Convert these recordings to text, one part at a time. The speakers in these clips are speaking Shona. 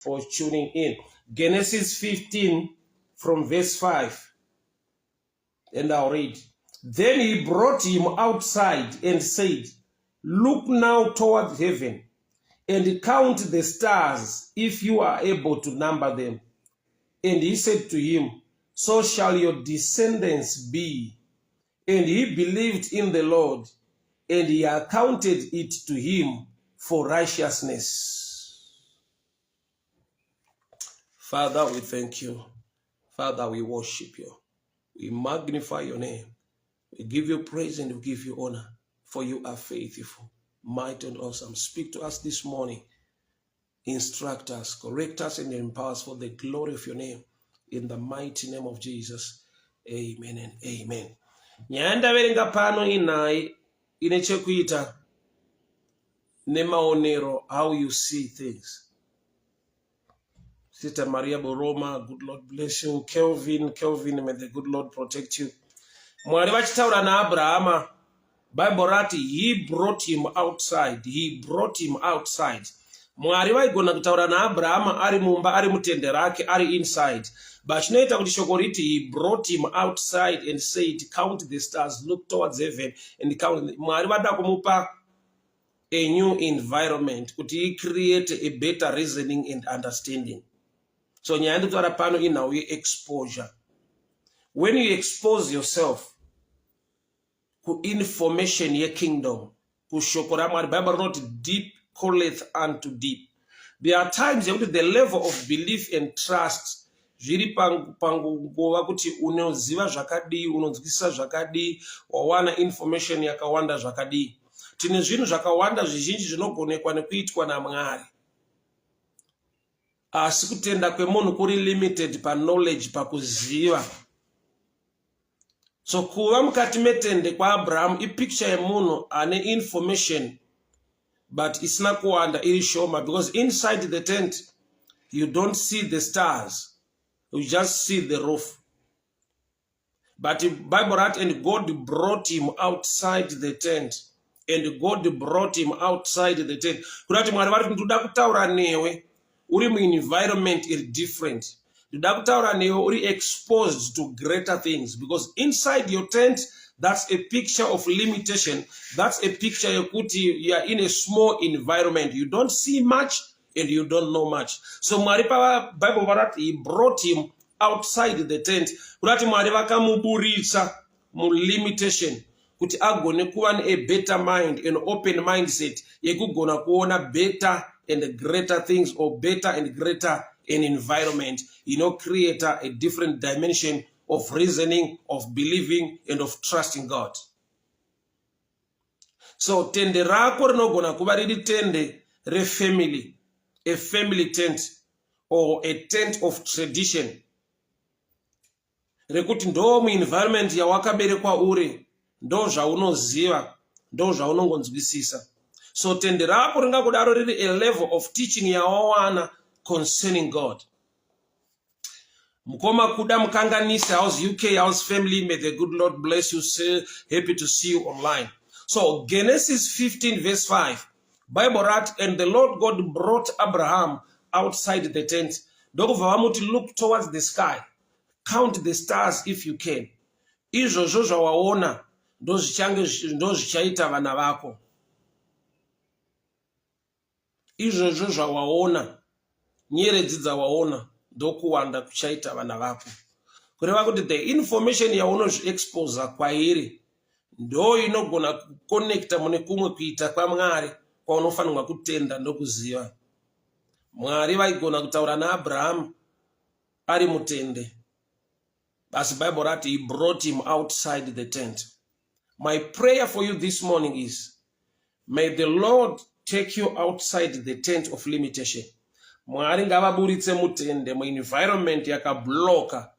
for tuning in. Genesis 15 from verse 5. And I'll read. Then he brought him outside and said, look now toward heaven and count the stars if you are able to number them. And he said to him, so shall your descendants be. And he believed in the Lord, and he accounted it to him for righteousness. Father, we thank you. Father, we worship you. We magnify your name. We give you praise and we give you honor, for you are faithful, mighty and awesome. Speak to us this morning. Instruct us, correct us, and empower us for the glory of your name. In the mighty name of Jesus. Amen and amen. Nyanda verenga pano inai inechekuita nemaonero, how you see things. Sister Maria Boroma, good Lord bless you. Kelvin, may the good Lord protect you. Mwari vachitaura na Abrahama, Bible rati, he brought him outside. He brought him outside. Mwari vaigona kutaura na Abrahama ari mumba, ari mutende rake, ari inside. But chinoita kuti shoko riti, he brought him outside and said, count the stars, look towards heaven and count. Mwari vada kumupa a new environment, kuti he create a better reasoning and understanding. So nyaya ndikutaura pano inawo exposure. When you expose yourself to information ye kingdom, kushoko ra Mwari, Bible wrote deep calleth unto deep. There are times the level of belief and trust zviri pangova kuti unoziva zvakadi, unonzwisisa zvakadi, wawana information yakawanda zvakadi. Tine zvinhu zvakawanda zvizhinji zvinogonekwa nekuitwa naMwari. Asi kutenda kwemunhu kuri limited pa knowledge, pakuziva. So kuva mukati metende kwa Abraham ipicture yemunhu ane information but isina kuwanda iri shoma, because inside the tent you don't see the stars, you just see the roof. But the Bible writes, and God brought him outside the tent. And God brought him outside the tent. Kurati Mwari vari ndoda kutaura newe uri mu environment is different. Ndoda kutaura newe uri exposed to greater things, because inside your tent, that's a picture of limitation. That's a picture yokuti you are in a small environment. You don't see much and you don't know much. So Mwari pa Bible varati, he brought him outside the tent. Kurati Mwari vakamuburitsa mu limitation, kuti agone kuva a better mind, an open mindset, yekugona kuona better and greater things, or better and greater an environment, create a different dimension of reasoning, of believing, and of trusting God. So tende rako rinogona kuva riri tende re family, a family tent, or a tent of tradition. Rekuti ndo mu environment yawakaberekwa uri, ndo zvaunoziva, ndo zvaunongonzwisisa. So tende rako ringakudaro riri a level of teaching yawawana concerning God. Mukoma kuda mukanganisa, how's UK, how's family, may the good Lord bless you, sir. Happy to see you online. So Genesis 15 verse 5, Bible writes, and the Lord God brought Abraham outside the tent. To look towards the sky, count the stars if you can. Izvo zvawaona ndo zvichaita vana vako. Izvo zvawaona, nyeredzi dzawaona ndokuwanda kuchaita vana vako. Kureva kuti the information yaunozviexposa kwairi ndo inogona kuconnecta mune kumwe kuita kwaMwari kwaunofanirwa kutenda ndokuziva. Mwari vaigona kutaura naAbraham ari mutende, as Bible writes, he brought him outside the tent. My prayer for you this morning is, may the Lord take you outside the tent of limitation. Mwari ngavaburitse mutende mu environment yakabloka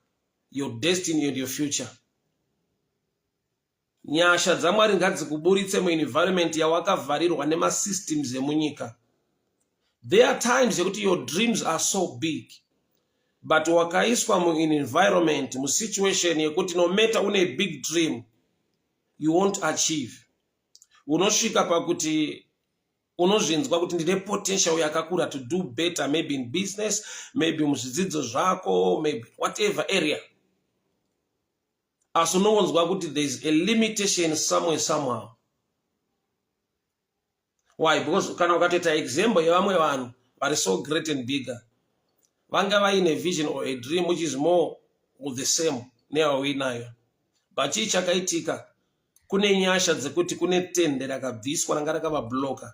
your destiny and your future. Nyasha dzamwari ngadzikuburitse mu environment yawakavharirwa nema systems emunyika. There are times that your dreams are so big, but wakaiswa mu environment, mu situation yekuti no matter une a big dream, you won't achieve. Unosvika pakuti unozvinzwa kuti ndine potential yakakura to do better, maybe in business, maybe muzvidzidzo zvako, maybe whatever area. Asi unongonzwa kuti there is a limitation somewhere, somehow. Why? Because kana ukatoita example yevamwe vanhu vari so great and bigger, vanga vaine vision or a dream which is more of the same neyawainayo, but chii chakaitika, kune nyasha dzekuti kune tende rakabviswa ranga rakavabloka,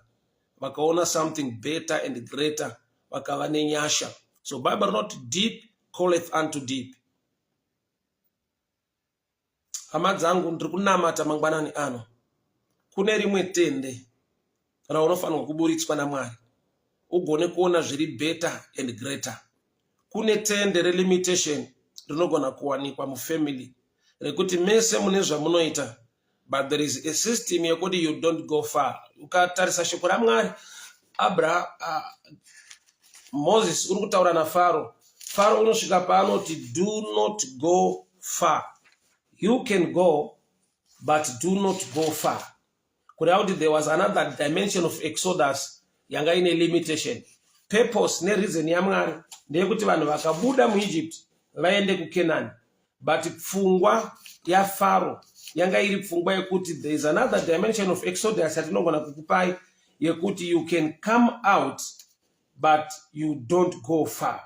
vakaona something better and greater, vakava nenyasha. So Bible not deep calleth unto deep. Hama dzangu ndiri kunamata mangwanani ano, kune rimwe tende raunofanirwa kuburitswa naMwari ugone kuona zviri better and greater. Kune tende relimitation rinogona kuwanikwa mufamily rekuti mese mune zvamunoita, but there is a system yekuti you don't go far. Ukatarisa shoko raMwari, Moses uri kutaura naFaro, Faro unosvika paanoti do not go far. You can go, but do not go far. There was another dimension of Exodus yanga ine limitation. Purpose ne reason yaMwari ndeyekuti vanhu vakabuda muEgypt vaende kuCanaan, but pfungwa yaFaro yanga iri pfungwa yekuti there is another dimension of Exodus yatinogona kukupai yekuti you can come out but you don't go far.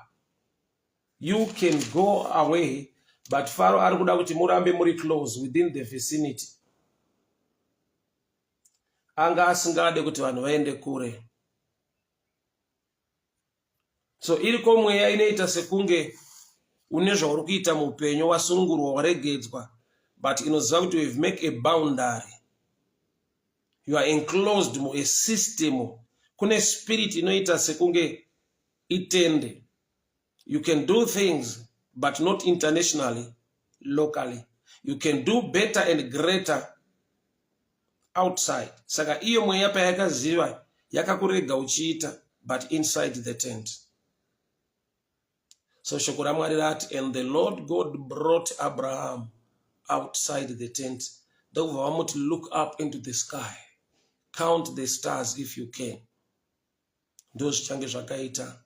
You can go away, but Pharaoh ari kuda kuti murambe muri close within the vicinity. Anga asingade kuti vanhu vaende kure. So iriko mweya inoita sekunge une zvauri kuita muupenyu wasungurwa waregedzwa, but inoziva kuti we've make a boundary. You are enclosed mu a system. Kune spirit inoita sekunge itende. You can do things but not internationally, locally. You can do better and greater outside. Saka iyo mweya payakaziva yakakurega uchiita, but inside the tent. So shoko raMwari rati, and the Lord God brought Abraham outside the tent. Therefore, I want to look up into the sky. Count the stars if you can. Those change zvakaita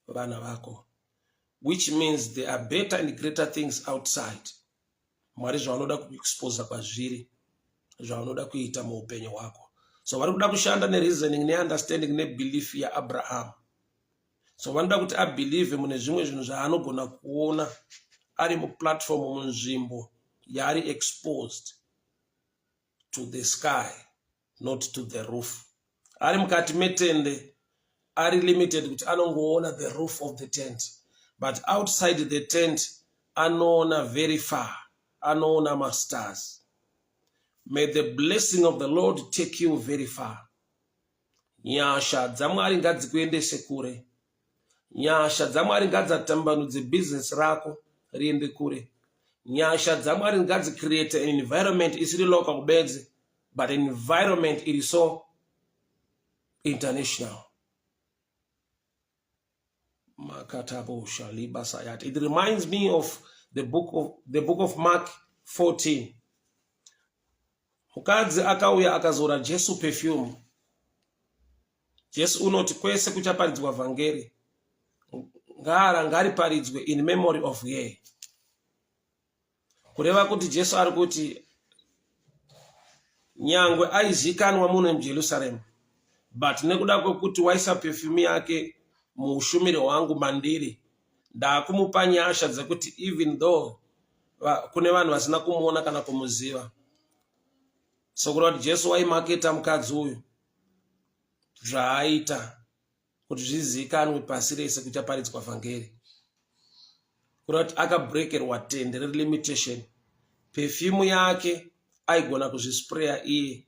vana vako. Which means there are better and greater things outside. Mwari zvaunoda kuexposa kwazviri, zvaunoda kuita muupenyu hwako. So vari kuda kushanda nereasoning neunderstanding nebelief yaAbraham. So vanoda kuti abelieve mune zvimwe zvinhu zvaanogona kuona ari muplatform munzvimbo yaari exposed to the sky, not to the roof. Ari mukati metende ari limited kuti anongoona the roof of the tent, but outside the tent anoona very far, anoona masters. May the blessing of the Lord take you very far. Nyasha dzaMwari ngadzikuendese kure. Nyasha dzaMwari ngadzatambanudze business rako riende kure. Nyasha dzaMwari ngadzicreate an environment isiri local kubedzi, but an environment it is so international. It reminds me of the book of Mark 14. Mukadzi akauya akazora Jesu perfume. Jesu unoti kwese kuchaparidzwa vhangeri ngariparidzwe in memory of her. Kureva kuti Jesu ari kuti nyangwe aizikanwa muno muJerusalem, but nekuda kwekuti waisa perfume yake muushumiri hwangu mandiri, ndakumupa nyasha dzekuti even though kune vanhu vasina kumuona kana kumuziva. So kuti Jesu waimaketa mukadzi uyu zvaaita kuti zvizikanwe pasi rese kuti aparidzwa vhangeri. Kuti akabreakerwa tende relimitation. Perfume yake aigona kuzvispraya iye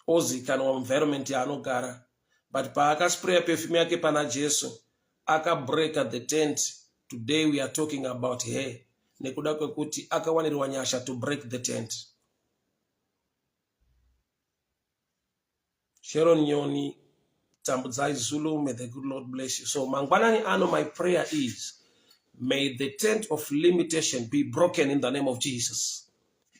ozikanwa environment yaanogara, but paakaspraya perfume yake pana Jesu akabreaka the tent. Today we are talking about her, nekuda kwekuti akawanirwa nyasha to break the tent. Sharon Nyoni Tambudzai Zulu, may the good Lord bless you. So mangwanani ano, my prayer is, may the tent of limitation be broken in the name of Jesus.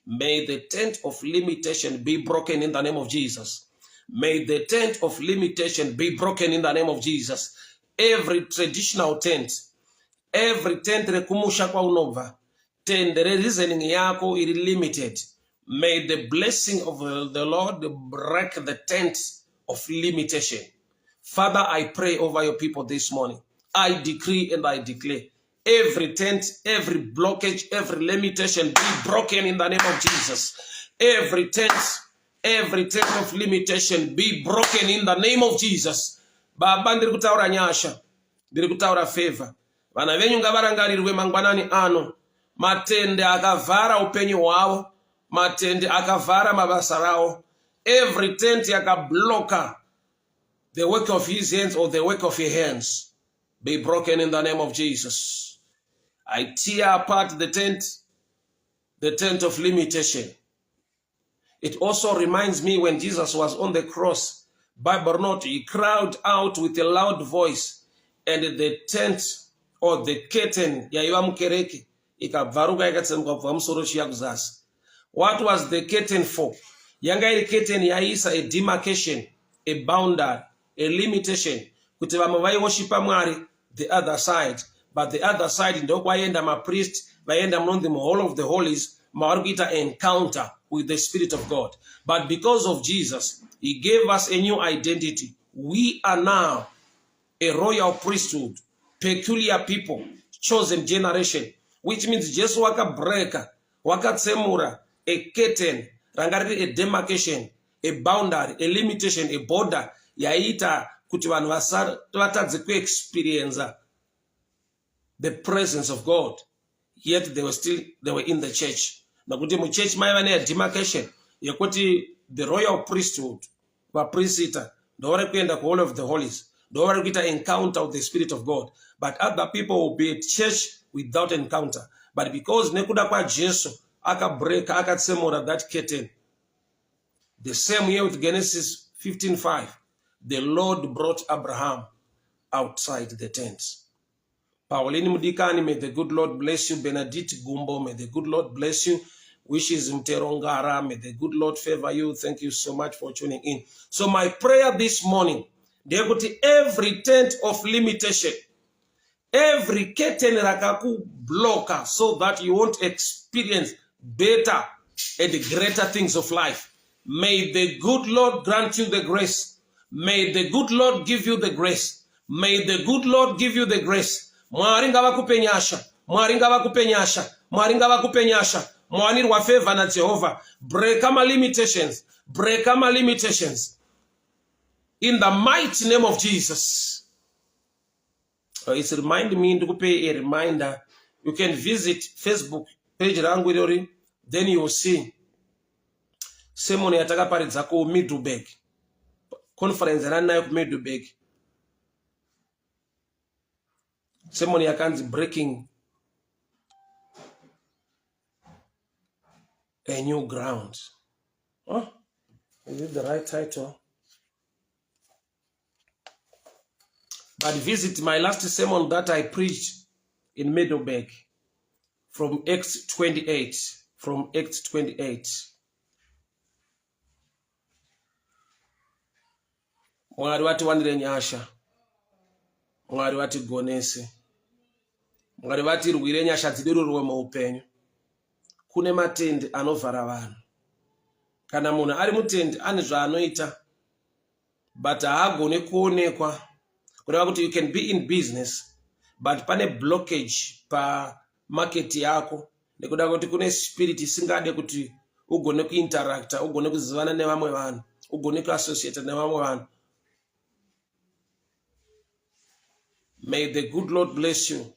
May the tent of limitation be broken in the name of Jesus. May the tent of limitation be broken in the name of Jesus. Every traditional tent, every tent rekumusha kwa unova, tent reasoning yako is limited. May the blessing of the Lord break the tent of limitation. Father, I pray over your people this morning. I decree and I declare every tent, every blockage, every limitation be broken in the name of Jesus. Every tent of limitation be broken in the name of Jesus. Baba ndiri kutaura nyasha, ndiri kutaura favor. Vana venyu ngavarangarirwe mangwanani ano. Matende akavhara upenyu hwavo, matende akavhara mabasa ravo. Every tent yakabloka the work of his hands or the work of your hands be broken in the name of Jesus. I tear apart the tent of limitation. It also reminds me when Jesus was on the cross, Bible note, he cried out with a loud voice, and the tent or the curtain yaiva mukereke ikabvaruka ikatsemuka kubva musoro chiya kuzasi. What was the curtain for? Yanga iri curtain yaisa a demarcation, a boundary, a limitation, kuti vamwe vaivoshipa Mwari the other side, but the other side ndokwaenda mapriest vaenda munonzi hall of the holies mavari kuita encounter with the Spirit of God. But because of Jesus, he gave us a new identity. We are now a royal priesthood, peculiar people, chosen generation, which means Jesus wakabreka, wakatsemura, a curtain, rangari a demarcation, a boundary, a limitation, a border, yaita kuti vanhu vatadze kuexperience the presence of God, yet they were in the church. Nakuti mu church maiva ne demarcation yekuti the royal priesthood vapriestita ndovari kuenda ku hall of the holies, ndovari kuita encounter with the Spirit of God, but other people will be at church without encounter. But because nekuda kwa Jesu akabreka akatsemura that curtain, the same way with Genesis 15:5, the Lord brought Abraham outside the tent. Pauline Mudikani, may the good Lord bless you. Benedict Gumbo, may the good Lord bless you. Wishes Mterongara, may the good Lord favor you. Thank you so much for tuning in. So my prayer this morning, every tent of limitation, every curtain rakaku blocker, so that you won't experience better and greater things of life. May the good Lord grant you the grace. May the good Lord give you the grace. May the good Lord give you the grace. Mwaringa wakupenyasha, mwaringa wakupenyasha, mwaringa wakupenyasha, mwanirwa favor na Jehovah. Break my limitations, break my limitations. In the mighty name of Jesus. It's reminding me to pay a reminder. You can visit Facebook page rangu, then you will see Simon yataka paridza ku Middelburg. Conference ranayo ku Middelburg. Simon yakanzi breaking a new ground. Huh? Is it the right title? But visit my last sermon that I preached in Middelburg from Acts 28. From Acts 28. Mwari wati wandire nyasha. Mwari wati gonese. Mwari vati rwire nyasha dzidirurwe muupenyu. Kune matende anovhara vanhu. Kana munhu ari mutende ane zvaanoita, but haagone kuonekwa. Kureva kuti you can be in business, but pane blockage pa market yako. Nekuda kuti kune spirit isingade kuti ugone kuinteracta, ugone kuzivana nevamwe vanhu, ugone kuassociate nevamwe vanhu. May the good Lord bless you.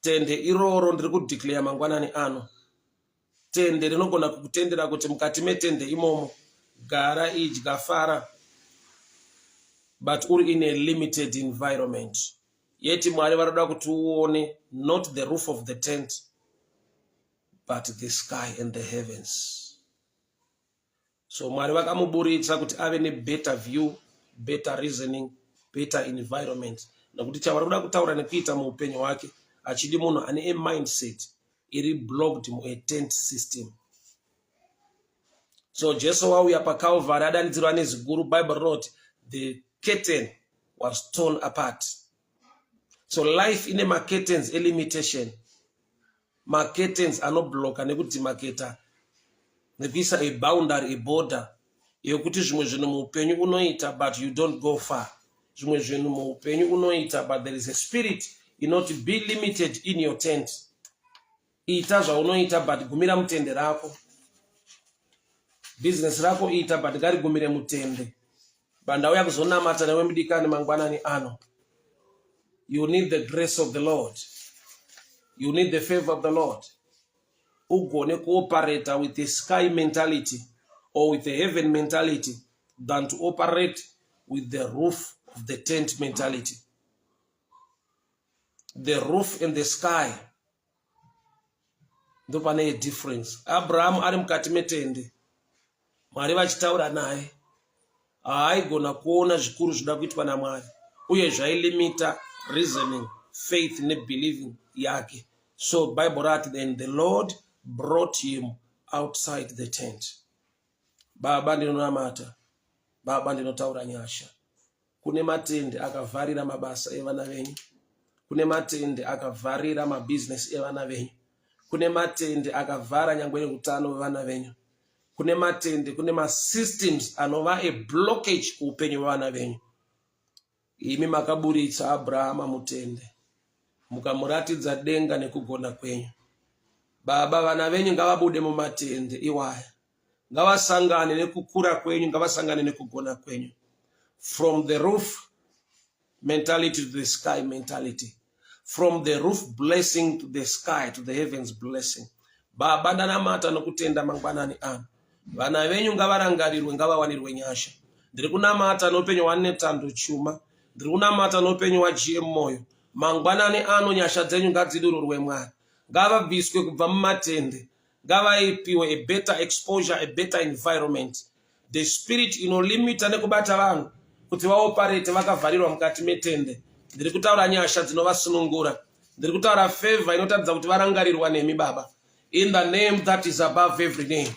Tende iroro ndiri kudeclare mangwanani ano. Tende rinogona kukutendera kuti mukati metende imomo gara idya fara, but uri in a limited environment. Yeti Mwari varoda kuti uone not the roof of the tent, but the sky and the heavens. So Mwari vakamuburitsa kuti ave ne better view, better reasoning, better environment. Nakuti chavaroda kutaura nekuita muupenyu wake achidi munhu ane a mindset iri blocked mu a tent system. So Jesu wauya paCalvary adanidzirwa neziguru. Bible wrote the curtain was torn apart. So life ine curtains a limitation. Curtains anobloka nekudzimaketa nekuisa a boundary, a border yokuti zvimwe zvinhu muupenyu unoita but you don't go far. Zvimwe zvinhu muupenyu unoita but there is a spirit not be limited in your tent. Ita zvaunoita but gumira mutende rako. Business rako ita but garigumire mutende. Bandauya kuzonamata newe mudikani mangwanani ano. You need the grace of the Lord. You need the favor of the Lord. Ugone cooperate with the sky mentality or with the heaven mentality than to operate with the roof of the tent mentality. The roof and the sky. Ndopane a difference. Abraham ari mukati metende. Mwari vachitaura naye. Haigona kuona zvikuru zvida kuitwa naMwari. Uye zvailimita reasoning, faith ne believing yake. So Bible wrote then the Lord brought him outside the tent. Baba ndinonamata. Baba ndinotaura nyasha. Kune matende akavharira mabasa evana venyu. Kune matende akavharira mabusiness evana venyu. Kune matende akavhara nyangwe neutano vevana venyu. Kune matende, kune systems anova a blockage kuupenyu vevana venyu. Imi makaburitsa Abrahama mutende. Mukamuratidza denga nekugona kwenyu. Baba vana venyu ngavabude mumatende iwaya. Ngavasangane nekukura kwenyu, ngavasangane nekugona kwenyu. From the roof mentality to the sky mentality. From the roof blessing to the sky to the heavens blessing. Baba ndanamata nokutenda mangwanani ano. Vana venyu ngavarangarirwe ngavawanirwe nyasha. Ndiri kunamata noupenyu hwanetando chuma. Ndiri kunamata noupenyu hwaGM moyo. Mangwanani ano nyasha dzenyu ngadzidururwe Mwari. Ngavabviswe kubva mumatende. Ngavaipiwe a better exposure, a better environment. The spirit inolimita nekubata vanhu kuti vaoperate vakavharirwa mukati metende. Ndiri kutaura nyasha dzinovasunungura. Ndiri kutaura favor inotaridza kuti varangarirwa nemi Baba. In the name that is above every name.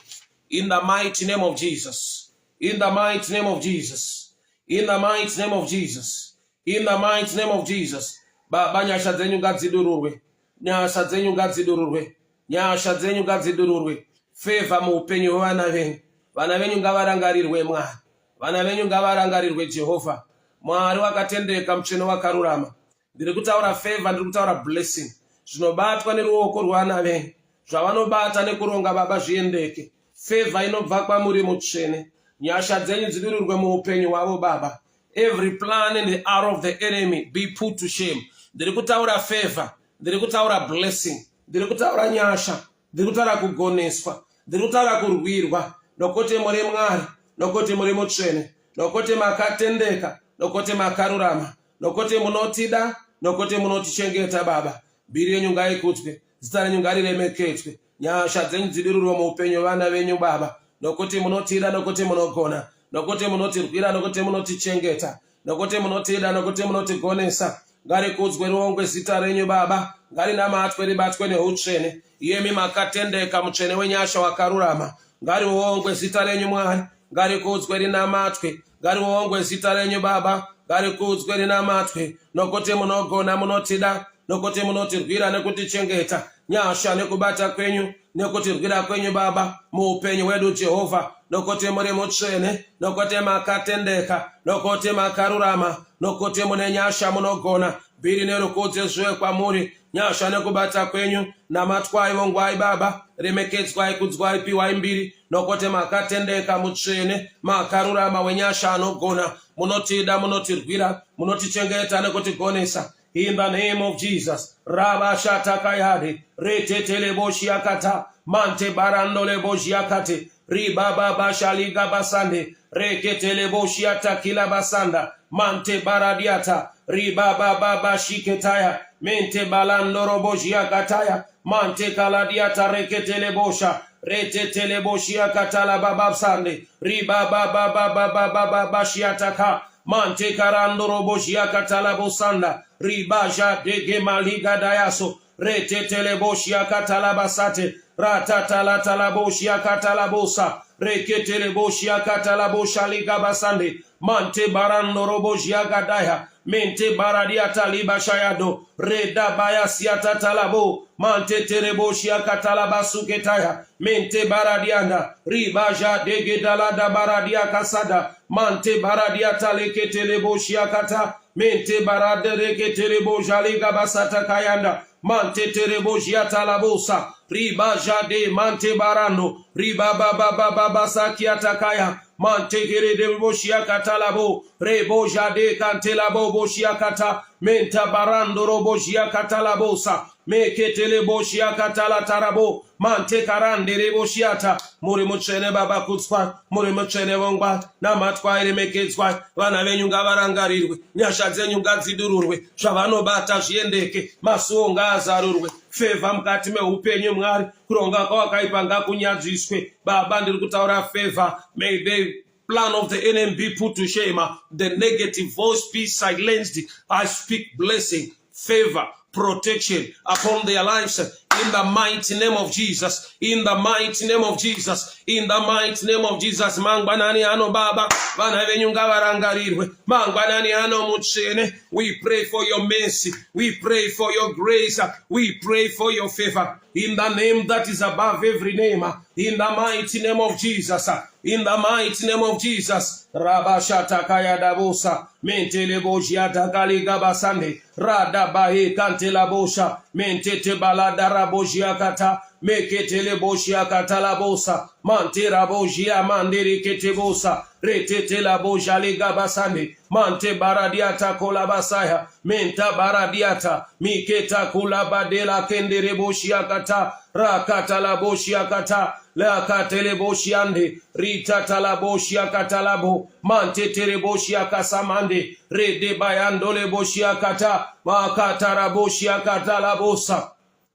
In the mighty name of Jesus. In the mighty name of Jesus. In the mighty name of Jesus. In the mighty name of Jesus. Baba nyasha dzenyu ngadzidururwe. Nyasha dzenyu ngadzidururwe. Nyasha dzenyu ngadzidururwe. Favor muupenyu hwevana venyu. Vana venyu ngavarangarirwe Mwari. Vana venyu ngavarangarirwe Jehovha. Mwari wakatendeka mutsvene wakarurama. Ndiri kutaura favor, ndiri kutaura blessing. Zvinobatwa neruoko rwevana venyu. Zvavanobata nekuronga Baba zviendeke. Favor inobva kwamuri mutsvene. Nyasha dzenyu dzidururwe muupenyu hwavo Baba. Every plan and the arrow of the enemy be put to shame. Ndiri kutaura favor. Ndiri kutaura blessing. Ndiri kutaura nyasha. Ndiri kutaura kugoneswa. Ndiri kutaura kurwirwa. Nokuti muri Mwari. Nokuti muri mutsvene. Nokuti makatendeka. Nokuti makarurama. Nokuti munotida. Nokuti munotichengeta Baba. Mbiri yenyu ngaikudzwe. Zita renyu ngariremekedzwe. Nyasha dzenyu dzidururwe muupenyu vana venyu Baba. Nokuti munotida, nokuti munogona. Nokuti munotirwira, nokuti munotichengeta. Nokuti munotida, nokuti munotigonesa. Ngarikudzwe ruongwe zita renyu Baba. Ngarinamatwe ribatwe neutsvene. Iyemi makatendeka mutsvene wenyasha wakarurama. Ngariuongwe zita renyu Mwari. Ngarikudzwe rinamatwe. Ngariuongwe zita renyu Baba. Ngarikudzwe rinamatwe. Nokuti munogona, munotida. Nokuti munotirwira nekutichengeta. Nyasha nekubata kwenyu. Nekutirwira kwenyu Baba. Muupenyu wedu Jehovha. Nokuti muri mutsvene. Nokuti makatendeka. Nokuti makarurama. Nokuti mune nyasha munogona. Mbiri nerukudze zviwe kwamuri. Nyasha nekubata kwenyu. Namatwai vongwai Baba. Remekedzwai kudzwai piwai mbiri. Nokuti makatendeka mutsvene. Makarurama wenyasha anogona. Munotida, munotirwira. Munotichengeta nekutigonesa. In the name of Jesus. Raba shatakayade. Retetele boshiakata. Mante barandole boshiakate. Riba baba shaliga basande. Reketele boshiata kila basanda. Mante baradiata. Riba baba shiketaya. Mente balandoro boshiakataya. Mante kaladiata reketele bosha. Retetele boshiakata la baba sande. Riba baba shiataka. Mante karandoro boshiakata la bosanda. Ribaja de gemaliga dayaso. Retetele boshiakata la basate. Ratata la talaboshia katalabosa. reketele boshia katala boshaliga basande, mante barando robojia gadaya, mente baradia taliba shayado, reda baya siata talabo, mante tereboshia katalaba suketaya, mente baradianda, ribaja degedala da baradia kasada, mante baradia taleketele boshia kata, mente barade reketele bojaliga basata kayanda, mante terebojia talabosa, riba jade mante barano, riba baba baba basakia takaya, mante gere de boshia katalabo, rebo jade kantelabo boshia kata, menta barando robojia katalabosa, meketele boshia katala tarabo, mante karande reboshiata, muri muchene baba kutswa, muri muchene wongwa, na matwa ire meketswa, vana venyu ngavarangarirwe, nyasha dzenyu ngadzidururwe, zvavanobata zviendeke, masuo ngaazarurwe, favor mukati meupenyu Mwari, kuronga kwakaipa ngakunyadziswe. Baba ndiri kutaura favor, may the plan of the enemy be put to shame, the negative voice be silenced. I speak blessing, favor, protection upon their lives in the mighty name of Jesus, in the mighty name of Jesus, in the mighty name of Jesus. Mangbanani ano baba, bana venyunga varangarirwe, mangbanani ano muchene. We pray for your mercy, we pray for your grace, we pray for your favor in the name that is above every name, in the mighty name of Jesus, in the mighty name of Jesus. Rabashata kaya dabosa, mentele bojia takali gabasande, rada bae kantela bosha, mentete balada rabojia kata, meketele bojia kata la bosa, mantera bojia mandere kete bosa, retete la boja le gabasande, mante baradiata kolabasaya, menta baradiata, miketa kulabadela kendere bojia kata, rakata la bojia kata, la katele boshiande, rita talaboshia katalabo, mante tereboshia kasamande, rede bayandole boshia kata, makatara boshia katalabosa.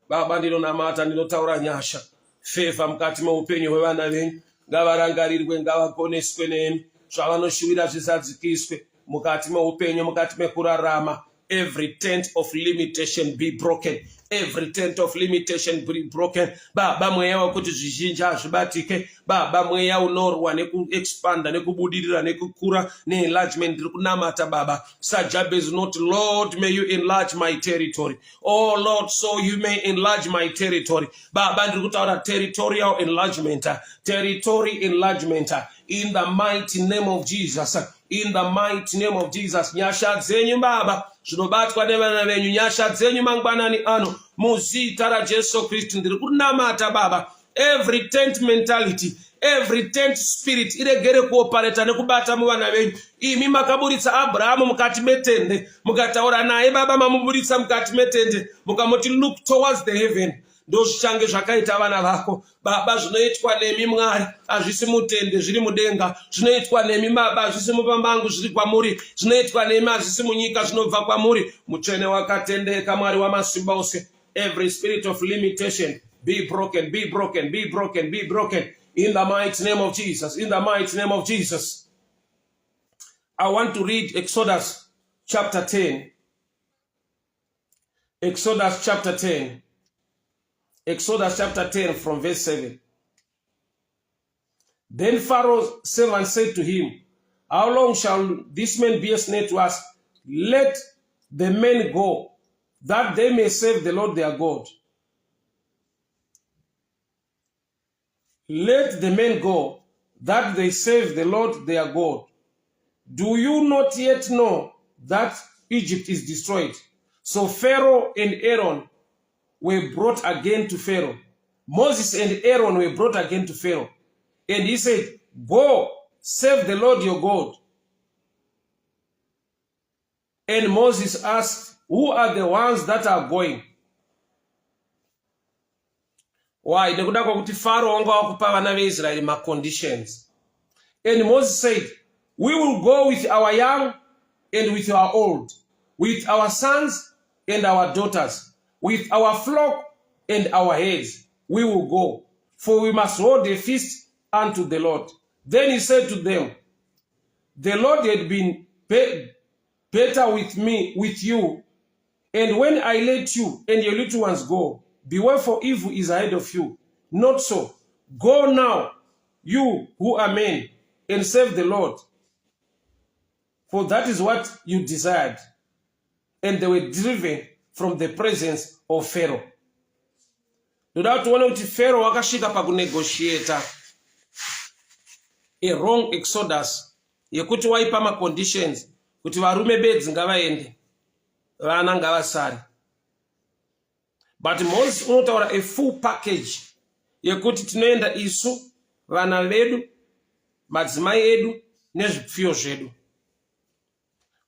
Baba ndilo namata ndilo taura nyasha, favor mkati maupenyo wevana venyu, ngavarangarirwe ngavakoneswe nemi, zvavanoshuwira zvisadzikiswe, mukati maupenyo mukati mekurarama. Every tent of limitation be broken. Every tent of limitation be broken. Baba mweya wakuti zvizhinji hazvibatike. Baba mweya unorwa neku-expanda, nekubudirira, nekukura, ne-enlargement. Ndiri kunamata Baba. Sir Jabez not, Lord, may you enlarge my territory. Oh Lord, so you may enlarge my territory. Baba ndiri kutaura territorial enlargement. Territory enlargement. In the mighty name of Jesus. In the mighty name of Jesus. Nyasha dzenyu Baba. Zvinobatwa nevana venyu, nyasha dzenyu mangwanani ano, muzita raJesu Kristu ndiri kunamata Baba. Every tent mentality, every tent spirit iregere kuopareta nekubata muvana venyu. Imi makaburitsa Abrahamu mukati metende, mukataura naye Baba, mamuburitsa mukati metende, mukamoti look towards the heaven. Ndozvichange zvakaita vana vako Baba. Zvinoitwa nemi Mwari hazvisi mutende, zviri mudenga. Zvinoitwa nemi Baba hazvisi mupambangu, zviri kwamuri. Zvinoitwa nemi hazvisi munyika, zvinobva kwamuri. Mutsvene wakatendeka, Mwari wamasimba ose. Every spirit of limitation be broken, be broken, be broken, be broken in the mighty name of Jesus, in the mighty name of Jesus. I want to read Exodus chapter 10. Exodus chapter 10. Exodus chapter 10 from verse 7. Then Pharaoh's servant said to him, how long shall this man be a snare to us? Let the men go, that they may serve the Lord their God. Let the men go, that they serve the Lord their God. Do you not yet know that Egypt is destroyed? So Pharaoh and Aaron were brought again to Pharaoh. Moses and Aaron were brought again to Pharaoh. And he said, go, serve the Lord your God. And Moses asked, who are the ones that are going? Why? Nekuda kwakuti Pharaoh wanga wakupa vana veIsrael ma conditions. And Moses said, we will go with our young and with our old, with our sons and our daughters, with our flock and our herds. We will go, for we must hold a feast unto the Lord. Then he said to them, the Lord had been better with me, with you, and when I let you and your little ones go, beware, for evil is ahead of you. Not so. Go now, you who are men, and serve the Lord. For that is what you desired. And they were driven from the presence of Pharaoh. Ndoda tuone kuti Pharaoh wakashika pakunegotiata a wrong exodus yekuti waipa ma conditions kuti varume bedzi ngavaende vana ngavasare. But Moses unotaura a full package yekuti tinoenda isu, vana vedu, madzimai edu nezvipfuyo zvedu.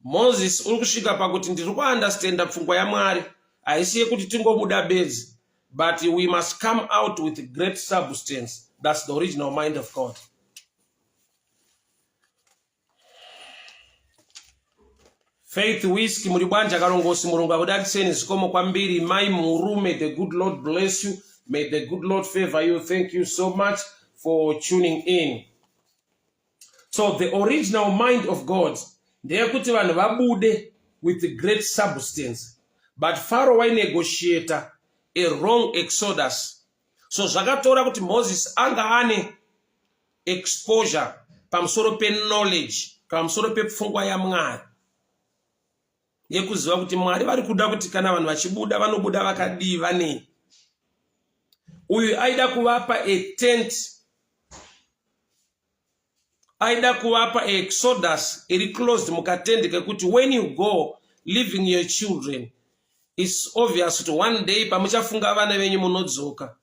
Moses uri kusvika pakuti ndiri kuunderstanda pfungwa yaMwari haisi yekuti tingobuda bedzi, but we must come out with great substance. That's the original mind of God. Faith Whiskey muri bwanja karongosi mulungu akudaliseni zikomo kwambiri. Mai muru, may the good Lord bless you. May the good Lord favor you. Thank you so much for tuning in. So the original mind of God, ndeyekuti vanhu vabude with great substance, but Pharaoh negotiate a wrong exodus. So zvakatora kuti Moses anga ane exposure pamusoro pe knowledge, pamusoro pe pfungwa yaMwari yekuziva kuti Mwari vari kuda kuti kana vanhu vachibuda vanobuda vakadii vanei. Uyu aida kuvapa a tent, aida kuvapa a exodus iri closed mukatende kekuti when you go leaving your children, it's obvious to one day pamuchafunga vana venyu munodzoka.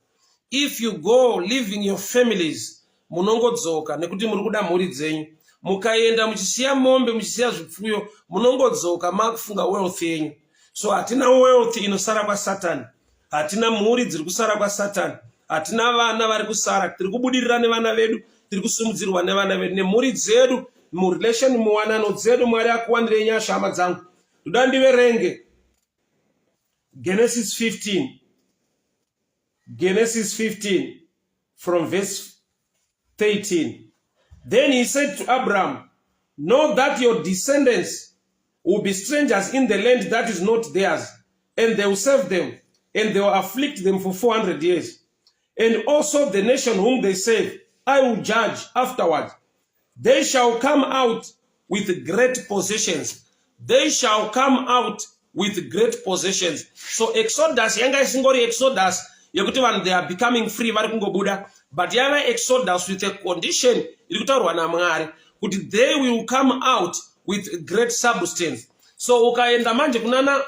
If you go leaving your families, munongodzoka nekuti muri kuda mhuri dzenyu. Mukaenda muchisiya mombe, muchisiya zvipfuyo, munongodzoka makufunga wealth yenyu. So hatina wealth inosara kwa Satan, hatina mhuri dziri kusara kwa Satan, hatina vana vari kusara. Tiri kubudirira nevana vedu, tiri kusumudzirwa nevana vedu, nemhuri dzedu, murelation muwanano dzedu. Mwari akuwandirei nyasha, hama dzangu. Ndoda ndiverenge Genesis 15. Genesis 15 from verse 13. Then he said to Abraham, know that your descendants will be strangers in the land that is not theirs, and they will serve them, and they will afflict them for 400 years. And also the nation whom they serve, I will judge afterward. They shall come out with great possessions. They shall come out with great possessions. So Exodus, yanga isingori Exodus, yekuti when they are becoming free, vari kungobuda, but yava Exodus with a condition, ilikutarwa na Mwari, kuti they will come out with great substance. So ukaenda manje kunana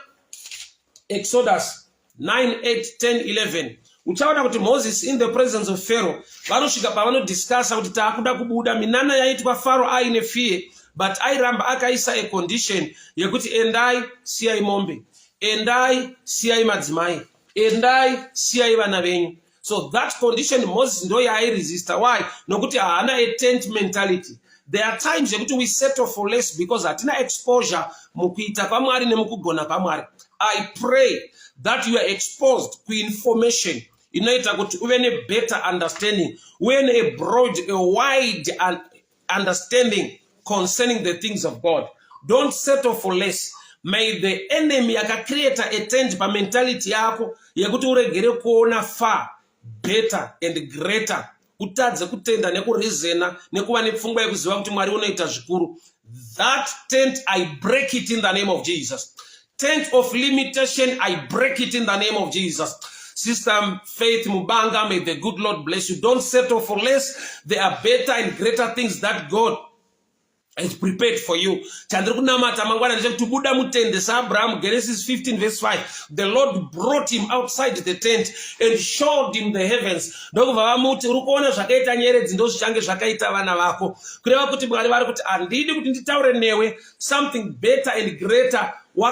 Exodus 9, 8, 10, 11. Uchaona kuti Moses in the presence of Pharaoh, vanosvika pavano discuss kuti taakuda kubuda, minana yaitwa Pharaoh aine fear, but airamba akaisa a condition yekuti endai siyai mombe, endai siyai madzimai, endai siyai vana venyu. So that condition Moses ndo resist. Why? Nokuti haana a tent mentality. There are times yekuti we settle for less because hatina exposure mukuita kwaMwari nemukugona kwaMwari. I pray that you are exposed to information inoita kuti uve ne better understanding, uve a broad, a wide understanding concerning the things of God. Don't settle for less. May the enemy create a tent pa mentality yako yekuti uregere kuona far better and greater, utadze kutenda nekurizena nekuva nepfungwa yekuziva kuti Mwari unoita zvikuru. That tent, I break it in the name of Jesus. Tent of limitation, I break it in the name of Jesus. Sister Faith Mubanga, may the good Lord bless you. Don't settle for less. There are better and greater things that God is prepared for you. Genesis 15 verse 5. The Lord brought him outside the tent and showed him the heavens. Something better and greater. You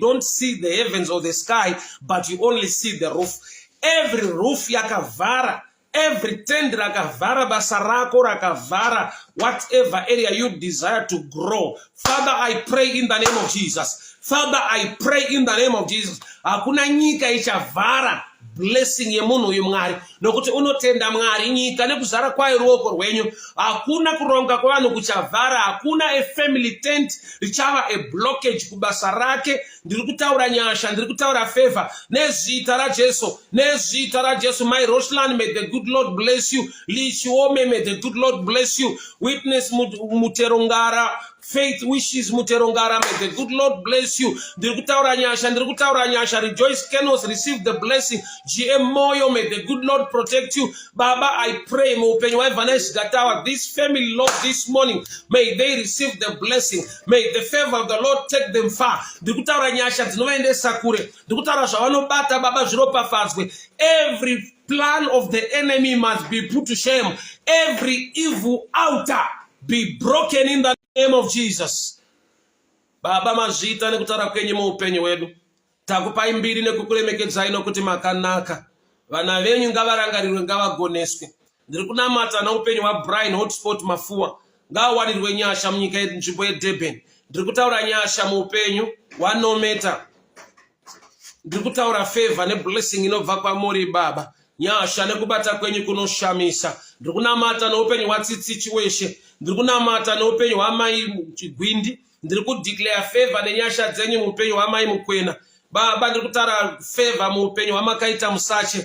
don't see the heavens or the sky, but you only see the roof. Every roof yakavara. Every tent rakavara, basarako rakavara, whatever area you desire to grow. Father, I pray in the name of Jesus. Father, I pray in the name of Jesus. Hakuna nyika ichavara blessing yemunhu uyu Mwari, nokuti unotenda Mwari. Nyika nekuzara kwayo ruoko rwenyu, hakuna kuronga kwavanhu kuchavhara, hakuna a family tent richava a blockage kubasa rake. Ndiri kutaura nyasha, ndiri kutaura favor nezita raJesu, nezita raJesu. My Roslan, may the good Lord bless you. Lichiome, may the good Lord bless you. Witness Muterongara, Faith Wishes Muterongara, may the good Lord bless you. Ndiri kutaura nyasha, Rejoice Kenos, receive the blessing. GM Moyo, may the good Lord protect you. Baba, I pray, this family, Lord, this morning, may they receive the blessing. May the favor of the Lord take them far. Every plan of the enemy must be put to shame. Every evil altar be broken in the name of Jesus. Baba mazita nekutara kwenye muupenyu wedu. Takupa imbiri nekukulemekedzai nokuti makanaka. Vana venyu ngavarangarirwe ngavagoneswe. Ndiri kunamata naupenyu wa Brian Hotspot Mafua. Ngawarirwe nyasha munyika yedu nzvimbo yeDurban. Ndiri kutaura nyasha muupenyu wa Nometa. Ndiri kutaura favor neblessing inobva kwamuri Baba. Nyasha nekubata kwenyu kunoshamisa. Ndiri kunamata noupenyu wa Tsitsi Chiweshe. Ndiri kunamata noupenyu wa Mai Chigwindi. Ndiri kudeclare favor nenyasha dzenyu muupenyu wa Mai Mukwena. Baba, ndiri kutaura favor muupenyu wa Makaita Musache.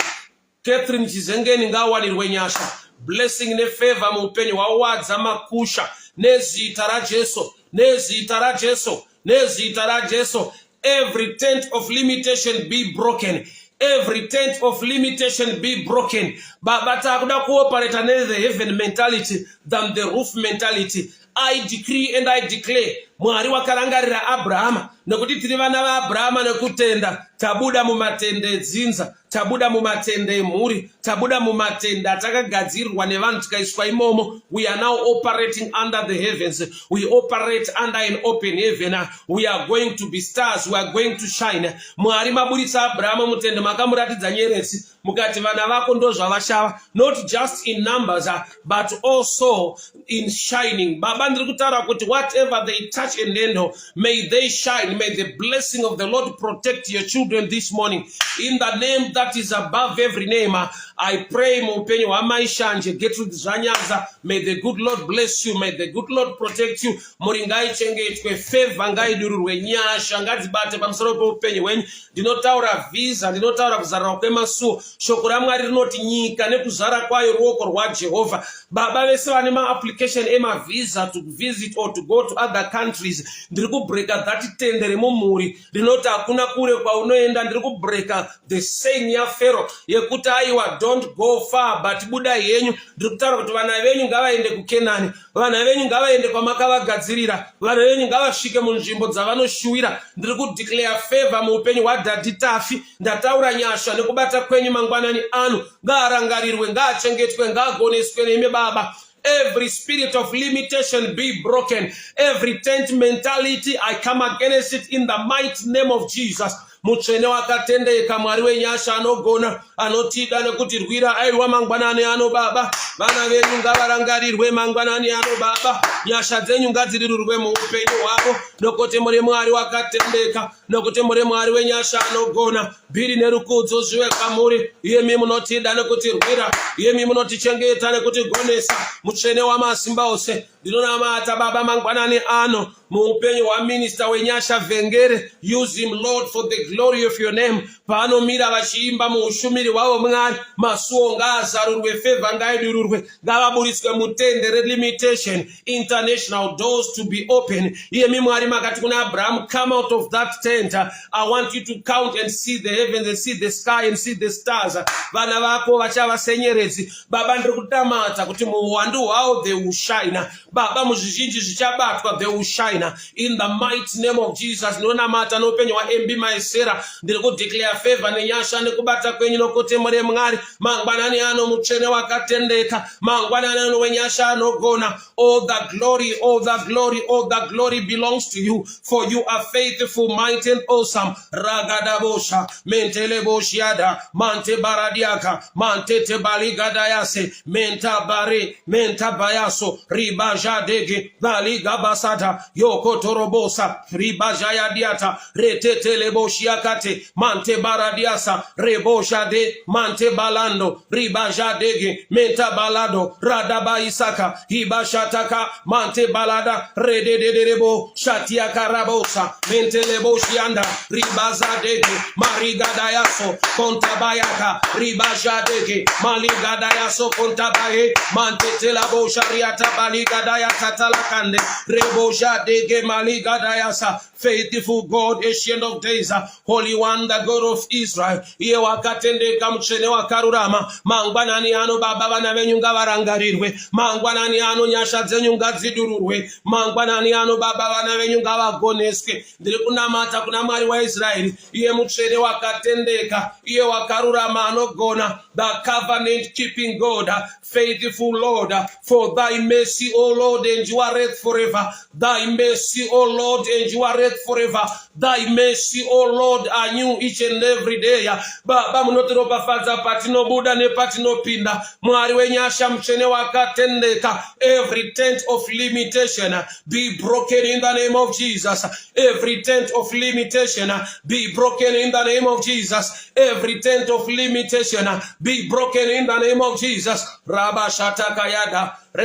Catherine Chizengeni ngawarirwe nyasha. Blessing ne favor muupenyu wa Wadza Makusha. Nezita raJesu, nezita raJesu, nezita raJesu. Every tent of limitation be broken. Every tent of limitation be broken. Baba, takuda cooperate on the heaven mentality than the roof mentality. I decree and I declare. Mwari wakarangarira Abrahama, nekuti tiri vana vaAbrahama nekutenda, tabuda mumatende dzinza, tabuda mumatende emhuri, tabuda mumatende atakagadzirirwa nevanhu tikaiswa imomo. We are now operating under the heavens. We operate under an open heaven. We are going to be stars. We are going to shine. Mwari maburitsa Abrahama mutende, makamuratidza nyeredzi, mukati vana vako ndozvavashava, not just in numbers but also in shining. Baba, ndiri kutaura kuti whatever they touch and handle, may they shine. May the blessing of the Lord protect your children this morning. In the name that is above every name, I pray muupenyu wa Maishanje Gertrude Zvanyaza, may the good Lord bless you. May the good Lord protect you. Muri ngaichengetwe, favor ngaidururwe, nyasha ngadzibate pamusoro peupenyu hwenyu. Ndinotaura visa, ndinotaura kuzarwa kwemasuo. Shoko raMwari rinoti nyika nekuzara kwayo ruoko rwaJehovha. Baba vese vane ma-application ema-visa to visit or to go to other countries, ndiri kubreaka that tendere mumuri rinoti hakuna kure kwaunoenda. Ndiri kubreaka the saying yaFaro yekuti aiwa don't go far but buda yenyu. Ndiri kutaura kuti vana venyu ngavaende kuKenani, vana venyu ngavaende kwamakavagadzirira, vana venyu ngavasvike munzvimbo dzavanoshuwira. Ndiri kudeclare favor muupenyu hwaDhadhi Tafi. Ndataura nyasha nekubata kwenyu mangwanani anu, ngaarangarirwe, ngaachengetwe, ngaagoneswe nemi Baba. Every spirit of limitation be broken. Every tent mentality, I come against it in the mighty name of Jesus. Mutsvene wakatendeka, Mwari wenyasha anogona, anotida nekutirwira. Aiwa mangwanani ano Baba, vana venyu ngavarangarirwe mangwanani ano Baba. Nyasha dzenyu ngadzirirurwe muupenyu hwavo, nokuti muri Mwari wakatendeka, nokuti muri Mwari wenyasha anogona. Bhiri nerukudzo zviwe kwamuri, iyemi munotida nekutirwira, iyemi munotichengeta nekutigonesa. Mutsvene wamasimba ose, ndinonamata Baba mangwanani ano muupenyu hwaMinister wenyasha Vhengere. Use him Lord for the glory of your name. Paanomira vachiimba muushumiri hwavo Mwari, masuo ngaazarurwe, favor ngaidururwe, ngavaburitswe mutende limitation, international doors to be open. Iyemi Mwari makati kuna Abraham, come out of that tent. I want you to count and see the heavens and see the sky and see the stars. Vana vako vachava senyeredzi. Baba, ndiri kutamata kuti muuwandu hwavo they will shine. Baba, muzvizhinji zvichabatwa they will shine. In the mighty name of Jesus. Ndinonamata noupenyu hwaMB Maisera, ndiri kudeclare favor nenyasha nekubata kwenyu nokuti muri Mwari. Mangwanani ano mutsvene wakatendeka, mangwanani ano wenyasha anogona. All the glory, all the glory, all the glory belongs to you, for you are faithful, mighty and awesome. Ragadabosha, mentele boshiada, mante baradiaka, mante tebaligadayase, menta bare, menta bayaso, ribaja dege, baliga basada, yoko torobosa, ribajaya diata, retetele boshia. kate mante baradiasa rebo jade mante balando riba jadege menta balado radaba isaka hiba shataka mante balada redededebo shatia karabosa mente lebo shianda riba zadege marigadayaso kontabayaka riba jadege maligadayaso kontabaye mante telabo shariata baligadayata talakande rebo jadege maligadayasa. Faithful God, Ancient of Days, Holy One, the God of Israel. Iye wakatende kamchene wakarurama. Mangwanani ano baba wana venyu ngawarangarirwe. Mangwanani ano nyasha zenyu ngazidururwe. Mangwanani ano baba wana venyu ngawagoneske. Ndiri kunamata kuna Mwari wa Israeli. Iye mchene wakatendeka. Iye wakarurama anogona. The covenant keeping God, faithful Lord, for thy mercy, O Lord, endureth forever. Thy mercy, O Lord, endureth forever. Thy mercy, O Lord, are new each and every day. Baba munotero pafaza patino buda ne patino pinda. Mwari wenyasha mchene wakatendeka. Every tent of limitation be broken in the name of Jesus. Every tent of limitation be broken in the name of Jesus. Every tent of limitation be broken in the name of Jesus. Rabba Shataka Yada. A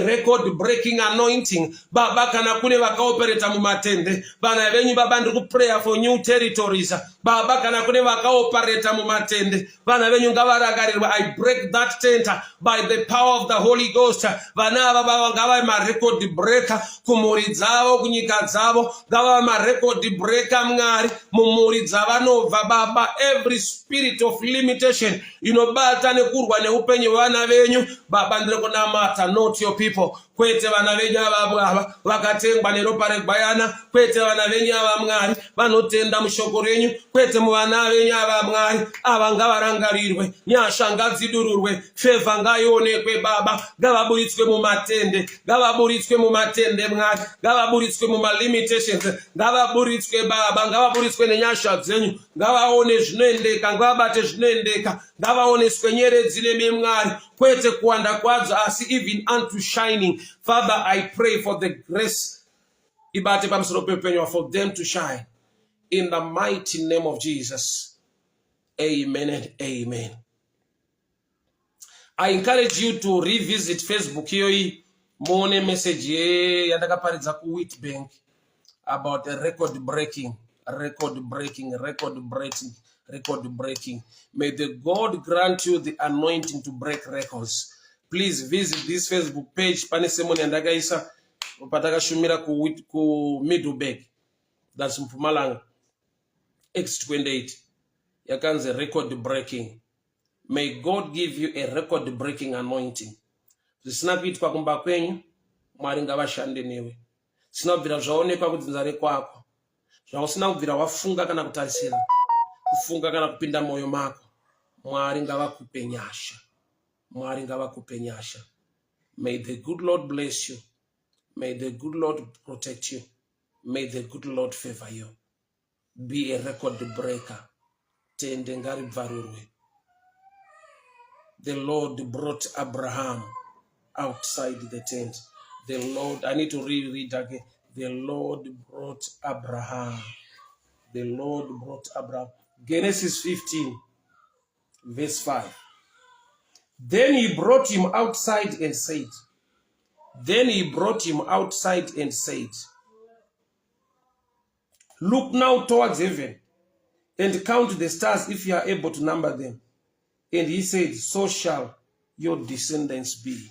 record breaking anointing. Baba kana kune wakaoperate mumatende. Bana venyu baba ndiku prayer for new territories. Baba kana kune wakaoperate mumatende. Bana venyu ngavaragarirwa. I break that tent by the power of the Holy Ghost. Bana baba ngava ma record breaker kumuri dzavo kunyika dzavo. Ngava ma record breaker mngari mumuri dzavanobva baba. Every spirit of limitation inobata nekurwa neupenyu vana venyu baba ndirikunamata, not your people. Kwete vana venyu ava vakatengwa neropa regwayana. Kwete vana venyu ava Mwari vanotenda mushoko renyu. Kwete muvana venyu ava Mwari ava ngavarangarirwe. Nyasha ngadzidururwe. Favor ngaionekwe baba. Ngavaburitswe mumatende. Ngavaburitswe mumatende Mwari. Ngavaburitswe mumalimitations. Ngavaburitswe baba. Ngavaburitswe nenyasha dzenyu. Ngavaone zvinoendeka. Ngavabate zvinoendeka. Ngavaoneswe nyeredzi nemi Mwari. Kwete kuwanda kwadzo asi even unto shining. Father, I pray for the grace ibate pamusoro pepenyu for them to shine in the mighty name of Jesus. Amen and amen. I encourage you to revisit Facebook here. Mone message yandakaparidza ku Wheatbank about a record breaking. May the God grant you the anointing to break records. Please visit this Facebook page. Pane semoni andakaisa patakashumira ku Middleburg. That's Mpumalanga. X28. Yakanze record breaking. May God give you a record breaking anointing. Zvisina kuitwa kumba kwenyu, Mwari ngavashande newe. Sina kubvira zvaonekwa kuti nzare kwako. Zvausina kubvira wafunga kana kutarisira. Kufunga kana kupinda moyo mako. Mwari ngavakupe nyasha. Mwari ngavakupe nyasha. May the good Lord bless you. May the good Lord protect you. May the good Lord favor you. Be a record breaker. Tende ngaribvarurwe. The Lord brought Abraham outside the tent. The Lord, I need to read again. The Lord brought Abraham. The Lord brought Abraham. Genesis 15, verse 5. Then he brought him outside and said, look now towards heaven and count the stars if you are able to number them. And he said, so shall your descendants be.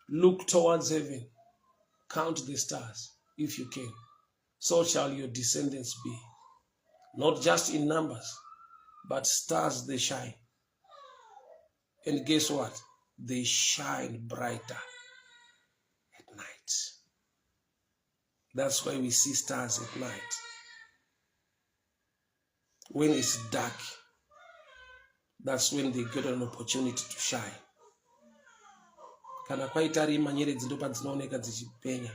Look towards heaven. Count the stars if you can. So shall your descendants be. Not just in numbers, but stars they shine. And guess what? They shine brighter at night. That's why we see stars at night. When it's dark, that's when they get an opportunity to shine. Kana kwaita rima nyeredzi ndo padzinooneka dzichipenya.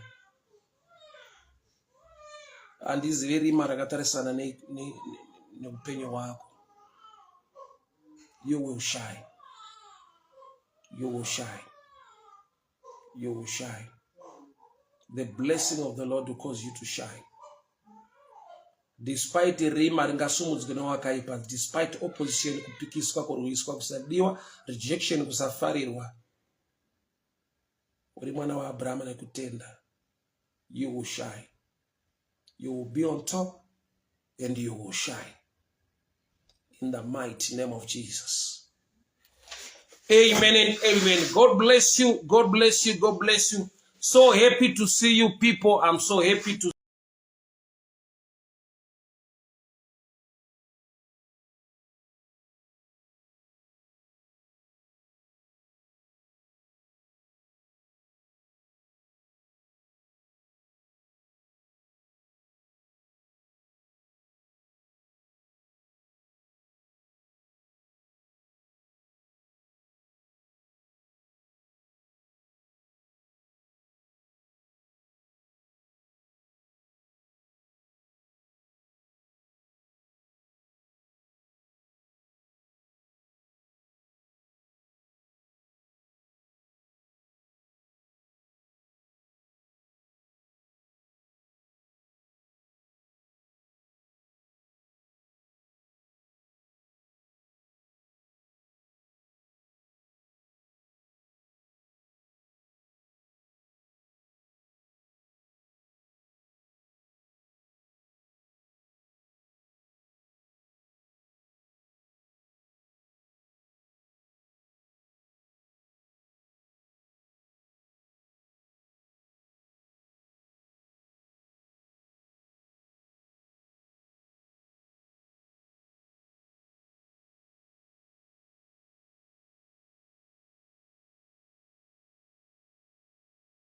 Handizivi rima rakatarisana neupenyu hwako. You will shine. You will shine. You will shine. the blessing of the Lord will cause you to shine. Despite rima ringasumudzwe nawakaipa, despite opposition, kupikiswa, kurwiswa, kusadiwa, rejection, kusafarirwa, uri mwana wa Abraham nekutenda, you will shine. You will be on top and you will shine. In the mighty name of Jesus. Amen and amen. God bless you. God bless you. God bless you. So happy to see you people. I'm so happy to